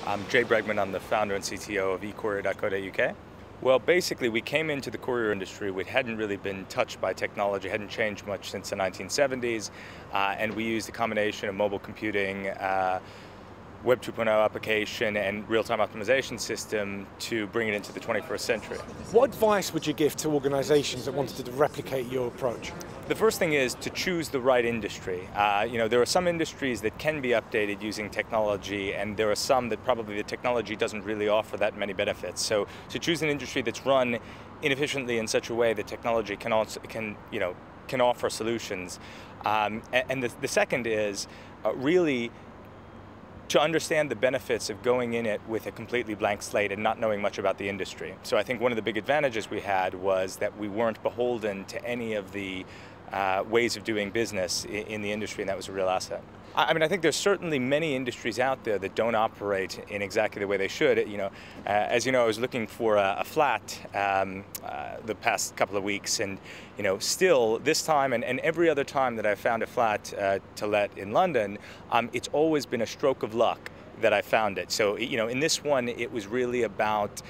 I'm Jay Bregman. I'm the founder and CTO of eCourier.co.uk. Well, basically, we came into the courier industry. We hadn't really been touched by technology, hadn't changed much since the 1970s, and we used a combination of mobile computing, Web 2.0 application, and real-time optimization system to bring it into the 21st century. What advice would you give to organizations that wanted to replicate your approach? The first thing is to choose the right industry. There are some industries that can be updated using technology, and there are some that probably the technology doesn't really offer that many benefits. So choose an industry that's run inefficiently in such a way that technology can offer solutions. And the second is really to understand the benefits of going in it with a completely blank slate and not knowing much about the industry. So I think one of the big advantages we had was that we weren't beholden to any of the ways of doing business in the industry, and that was a real asset. I mean, I think there's certainly many industries out there that don't operate in exactly the way they should. As you know, I was looking for a flat the past couple of weeks, and still this time and every other time that I've found a flat to let in London, it's always been a stroke of luck that I found it. So in this one, it was really about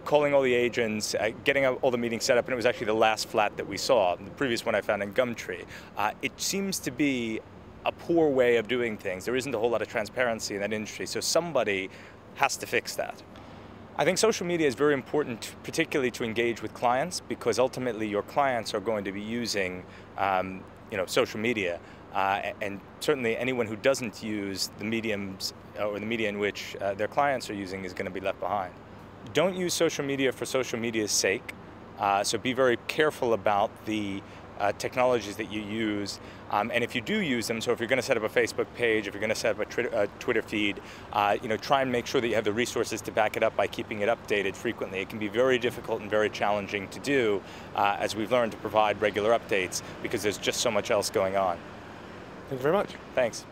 calling all the agents, getting all the meetings set up, and it was actually the last flat that we saw. The previous one I found in Gumtree. It seems to be a poor way of doing things. There isn't a whole lot of transparency in that industry, so somebody has to fix that. I think social media is very important, particularly to engage with clients, because ultimately your clients are going to be using social media. And certainly anyone who doesn't use the mediums or the media in which their clients are using is going to be left behind. Don't use social media for social media's sake, so be very careful about the technologies that you use, and if you do use them, so if you're going to set up a Facebook page, if you're going to set up a Twitter feed, try and make sure that you have the resources to back it up by keeping it updated frequently. It can be very difficult and very challenging to do, as we've learned, to provide regular updates, because there's just so much else going on. Thank you very much. Thanks.